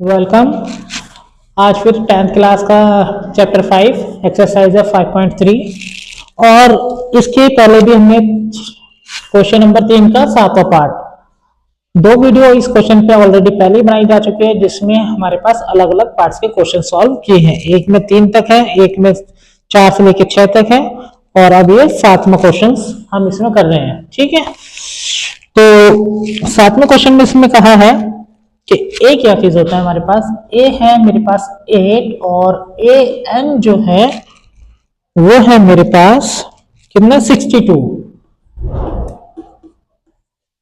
Welcome. आज फिर 10th class का चैप्टर 5 एक्सरसाइज है 5.3 और इसके पहले भी हमने क्वेश्चन नंबर 3 का 7वां पार्ट दो वीडियो इस क्वेश्चन पे ऑलरेडी पहले ही बनाई जा चुकी है, जिसमें हमारे पास अलग अलग पार्ट्स के क्वेश्चन सॉल्व किए हैं। एक में 3 तक है, एक में 4 से लेकर 6 तक है और अब ये 7वां क्वेश्चन हम इसमें कर रहे हैं। ठीक है, तो 7वें क्वेश्चन में इसमें कहा है कि ए क्या चीज होता है हमारे पास। ए है मेरे पास 8 और ए एन जो है वो है मेरे पास कितना 62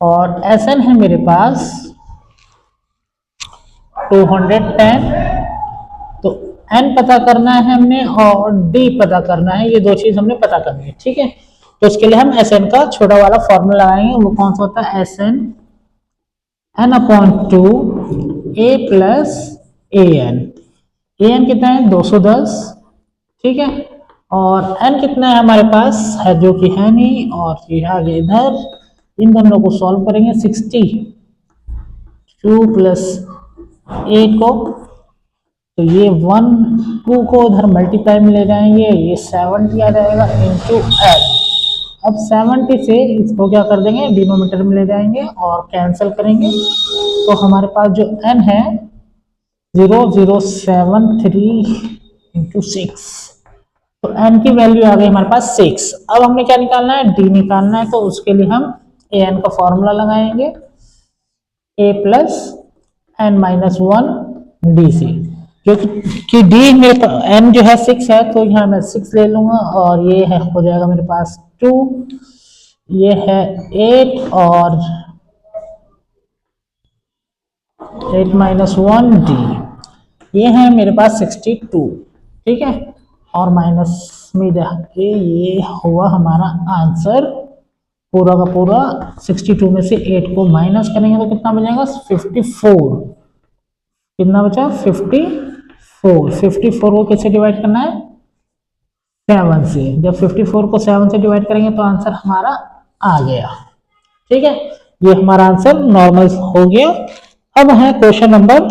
और एस एन है मेरे पास 210। तो एन पता करना है हमने और डी पता करना है, ये दो चीज हमने पता करनी है। ठीक है, तो उसके लिए हम एस एन का छोटा वाला फॉर्मूला लगाएंगे। वो कौन सा होता है, S N n upon 2 a plus A N कितना है 210। ठीक है, और n कितना है हमारे पास है जो कि है नहीं, और ये आगे इधर इन दोनों को सॉल्व करेंगे। 62 प्लस 8 को, तो ये 1 2 को उधर मल्टीप्लाई में ले जाएंगे, ये 70 आ जाएगा इंटू एन। अब 70 से इसको क्या कर देंगे, डिनोमिनेटर में ले जाएंगे और कैंसिल करेंगे। तो हमारे पास जो n है 0073 इंटू 6, तो n की वैल्यू आ गई हमारे पास 6। अब हमने क्या निकालना है, d निकालना है। तो उसके लिए हम an का फॉर्मूला लगाएंगे, a plus n minus 1 D C, जो कि d मेरे n जो है 6 है, तो यहाँ मैं 6 ले लूंगा और ये है हो जाएगा मेरे पास 2, ये है 8 और 8 माइनस 1 डी, ये है मेरे पास 62। ठीक है, और माइनस में जाके ये हुआ हमारा आंसर पूरा का पूरा। 62 में से 8 को माइनस करेंगे तो कितना बचेगा 54। कितना बचा 54। 54 को किससे डिवाइड करना है 7 से। जब 54 को 7 से डिवाइड करेंगे तो आंसर हमारा आ गया। ठीक है, ये हमारा आंसर नॉर्मल हो गया। अब है क्वेश्चन नंबर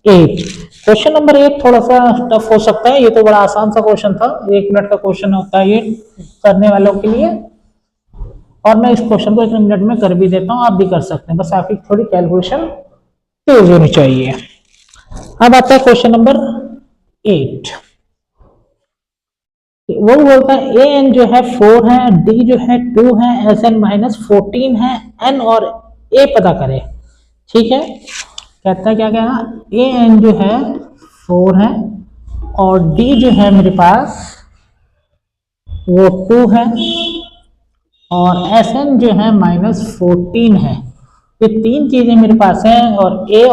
8। क्वेश्चन नंबर 8 थोड़ा सा टफ हो सकता है, ये तो बड़ा आसान सा क्वेश्चन था, 1 मिनट का क्वेश्चन होता है ये करने वालों के लिए, और मैं इस क्वेश्चन को 1 मिनट में कर भी देता हूँ, आप भी कर सकते हैं, बस आपकी थोड़ी कैलकुलेशन तेज होनी चाहिए। अब आता है क्वेश्चन नंबर 8। वो बोलता है ए एन जो है 4 है, डी जो है 2 है, एस एन माइनस 14 है, एन और ए पता करे। ठीक है, कहता है क्या कहना, ए एन जो है 4 है और डी जो है मेरे पास वो 2 है और एस एन जो है माइनस 14 है। ये तीन चीजें मेरे पास हैं और ए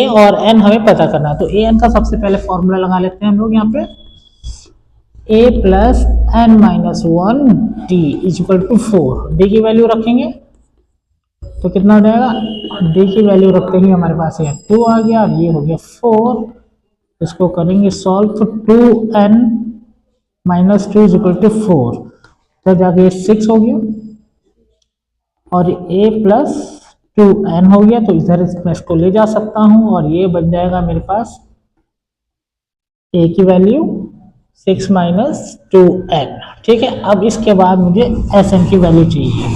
और एन हमें पता करना। तो ए एन का सबसे पहले फॉर्मूला लगा लेते हैं हम लोग यहाँ पे, a plus N minus 1 D is equal to 4। D की वैल्यू रखेंगे तो कितना हो जाएगा, डी की वैल्यू रखेंगे हमारे पास ये 2 आ गया और ये हो गया 4। इसको करेंगे सॉल्व तो 2n minus 2 is equal to 4, तो जाके 6 हो गया और a प्लस 2n हो गया। तो इधर मैं इसको ले जा सकता हूं और ये बन जाएगा मेरे पास a की वैल्यू 6 माइनस 2n। ठीक है, अब इसके बाद मुझे एस एन की वैल्यू चाहिए,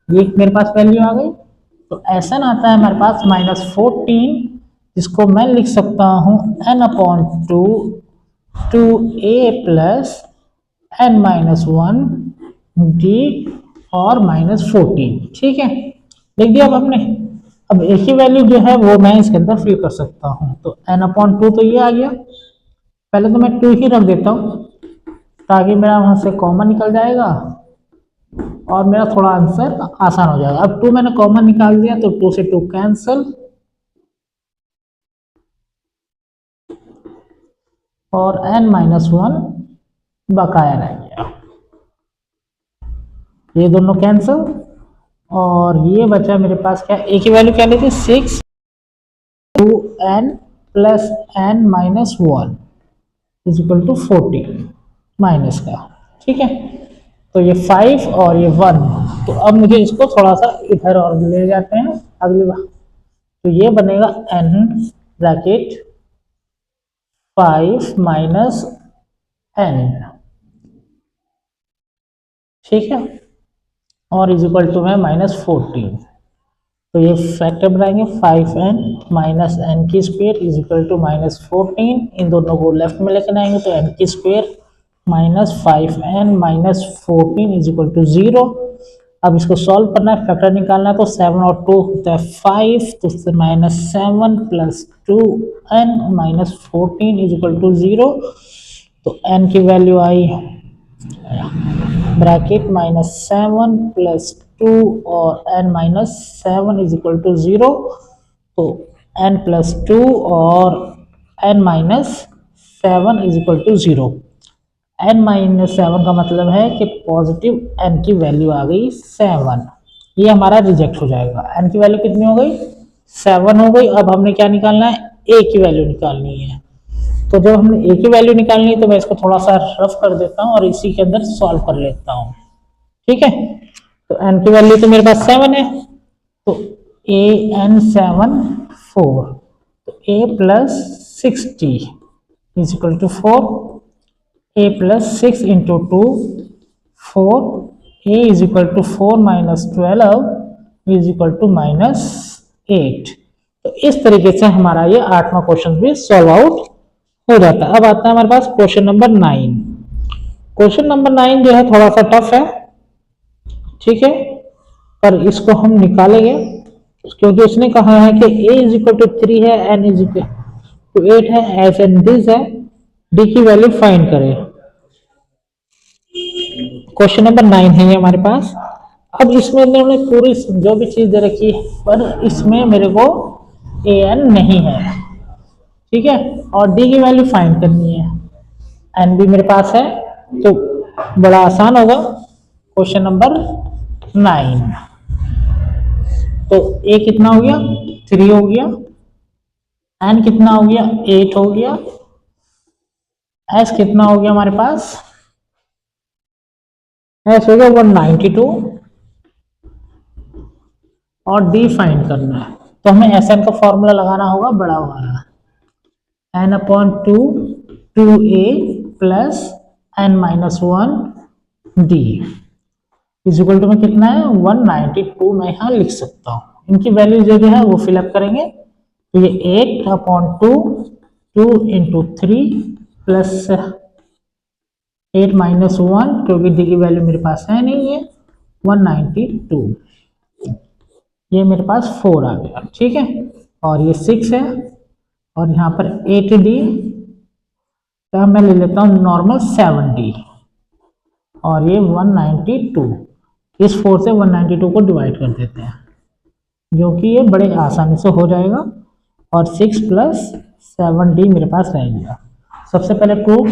ये मेरे पास वैल्यू आ गई। तो एस एन आता है हमारे पास माइनस 14, जिसको मैं लिख सकता हूँ n upon 2 a plus n minus 1 D और माइनस 14। ठीक है, लिख दिया अब हमने। अब एक ही वैल्यू जो है वो मैं इसके अंदर फिल कर सकता हूँ। तो n अपॉन 2 तो ये आ गया, पहले तो मैं 2 ही रख देता हूँ ताकि मेरा वहां से कॉमन निकल जाएगा और मेरा थोड़ा आंसर आसान हो जाएगा। अब 2 मैंने कॉमन निकाल दिया तो 2 से 2 कैंसिल और n माइनस 1 बकाया रह गया, ये दोनों कैंसिल और ये बचा मेरे पास क्या, एक ही वैल्यू क्या लेते 6 2n plus n minus 1 is equal to 14 minus का। ठीक है, तो ये 5 और ये 1, तो अब मुझे इसको थोड़ा सा इधर और ले जाते हैं अगली बार। तो ये बनेगा n ब्रैकेट 5 माइनस n, ठीक है, और इज इक्वल टू है -14। तो ये फैक्टर बनाएंगे 5n माइनस n की स्क्वायर इज इक्वल टू -14। इन दोनों को लेफ्ट में लेकर आएंगे तो n की square minus 5n minus 14 is equal to 0। अब इसको सॉल्व करना है, फैक्टर निकालना है, तो 7 और 2 होता है 5, तो -7 plus 2n minus 14 is equal to 0। तो n की वैल्यू आई ब्रैकेट -7 प्लस 2 और n minus 7 is equal to 0। तो n प्लस 2 और n minus 7 is equal to 0। n minus 7 का मतलब है कि पॉजिटिव n की वैल्यू आ गई 7, ये हमारा रिजेक्ट हो जाएगा। n की वैल्यू कितनी हो गई? 7 हो गई। अब हमने क्या निकालना है? a की वैल्यू निकालनी है। तो जब हमने a की वैल्यू निकालनी है तो मैं इसको थोड़ा सा रफ कर देता हूँ और इसी के अंदर सॉल्व कर लेता हूँ, ठीक है। तो n की वैल्यू तो मेरे पास 7 है, तो a n 7 4, तो a plus 60 is equal to 4, a plus 6 into 2 4, a is equal to 4 minus 12 is equal to -8। तो इस तरीके से हमारा ये 8वां क्वेश्चन भी सॉल्व आउट हो जाता है। अब आता है हमारे पास क्वेश्चन नंबर 9। क्वेश्चन नंबर 9 जो है थोड़ा सा टफ है, ठीक है, पर इसको हम निकालेंगे क्योंकि उसने कहा है कि a इज इक्वल टू 3 है, n इज इक्वल टू 8 है, एस एंड दिस है, d की वैल्यू फाइंड करें। क्वेश्चन नंबर 9 है ये हमारे पास। अब इसमें इन्होंने पूरी जो भी चीज दे रखी है, पर इसमें मेरे को ए एन नहीं है, ठीक है, और डी की वैल्यू फाइंड करनी है। एन भी मेरे पास है, तो बड़ा आसान होगा। क्वेश्चन नंबर 9, तो ए कितना हो गया? 3 हो गया, एन कितना हो गया? 8 हो गया, एस कितना हो गया हमारे पास? एस हो गया 192, और डी फाइंड करना है। तो हमें एस एन का फॉर्मूला लगाना होगा बड़ा वाला, N upon 2 2a plus N minus 1 D is equal to में कितना है? 192 मैं यहाँ लिख सकता हूँ। इनकी वैल्यू जो भी है वो फिलअप करेंगे। तो ये 8 अपॉन 2 2 इंटू 3 प्लस 8 माइनस 1, क्योंकि डी की वैल्यू मेरे पास है नहीं है, 192, ये मेरे पास 4 आ गया, ठीक है, और ये 6 है, और यहाँ पर 8d, तो मैं ले लेता हूँ नॉर्मल 7d, और ये 192, इस 4 से 192 को डिवाइड कर देते हैं, जो कि ये बड़े आसानी से हो जाएगा, और 6 प्लस 7d मेरे पास रह गया। सबसे पहले प्रूफ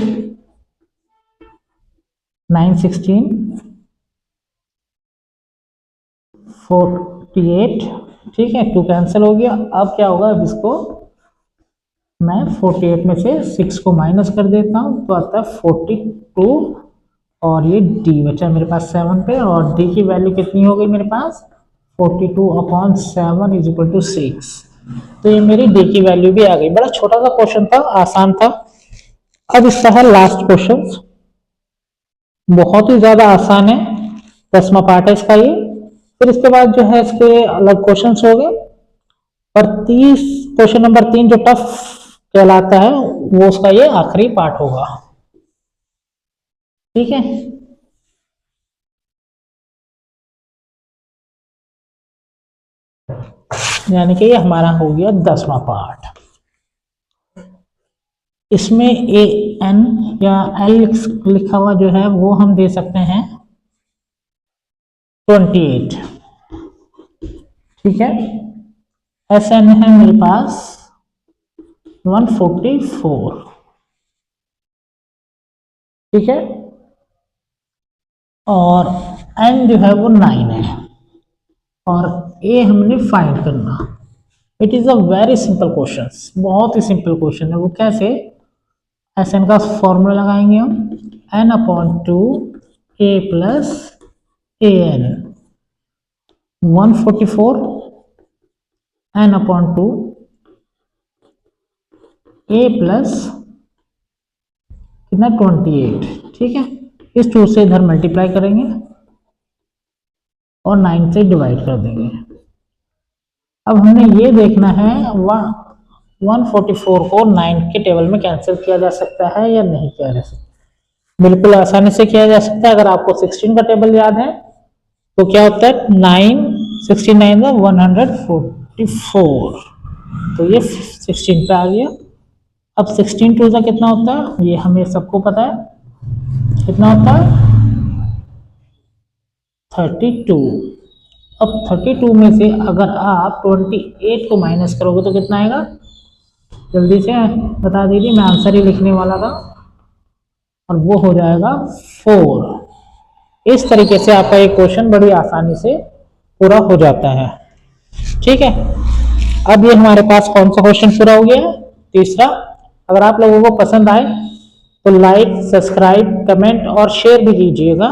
9 16 48, ठीक है, 2 कैंसिल हो गया। अब क्या होगा? अब इसको मैं 48 में से 6 को माइनस कर देता हूँ, तो आता है 42, और ये d बचा मेरे पास 7 पे, और d की वैल्यू कितनी हो गई मेरे पास? 42 अपॉन 7 इज इक्वल टू 6। तो ये मेरी d की वैल्यू भी आ गई। बड़ा छोटा सा क्वेश्चन था, आसान था। अब इसका है लास्ट क्वेश्चन, बहुत ही ज्यादा आसान है, 10वां पार्ट है इसका ये। फिर इसके बाद जो है इसके अलग क्वेश्चंस हो गए, पर 30 क्वेश्चन नंबर 3 जो टफ कहलाता है वो उसका ये आखिरी पार्ट होगा, ठीक है। यानी कि ये हमारा हो गया 10वां पार्ट। इसमें ए एन या एल लिखा हुआ जो है वो हम दे सकते हैं 28, ठीक है। एस एन है मेरे पास 144, ठीक है, और एन जो है वो 9 है, और ए हमने फाइंड करना। It is a very simple question, बहुत ही सिंपल क्वेश्चन है। वो कैसे? एस एन का फॉर्मूला लगाएंगे हम, N upon 2 A plus A N, 144 n upon 2 a plus कितना 28, ठीक है। इस 2 से इधर मल्टीप्लाई करेंगे और 9 से डिवाइड कर देंगे। अब हमने ये देखना है 144 को 9 के टेबल में कैंसिल किया जा सकता है या नहीं किया जा सकता। बिल्कुल आसानी से किया जा सकता है। अगर आपको 16 का टेबल याद है तो क्या होता है 9 69 144, तो ये 16 पे आ गया। अब 16 टू कितना होता है, ये हमें सबको पता है कितना होता है 32। अब 32 में से अगर आप 28 को माइनस करोगे तो कितना आएगा, जल्दी से बता दीजिए, मैं आंसर ही लिखने वाला था, और वो हो जाएगा 4। इस तरीके से आपका एक क्वेश्चन बड़ी आसानी से पूरा हो जाता है, ठीक है। अब ये हमारे पास कौन सा क्वेश्चन पूरा हो गया है, तीसरा। अगर आप लोगों को पसंद आए तो लाइक, सब्सक्राइब, कमेंट और शेयर भी कीजिएगा।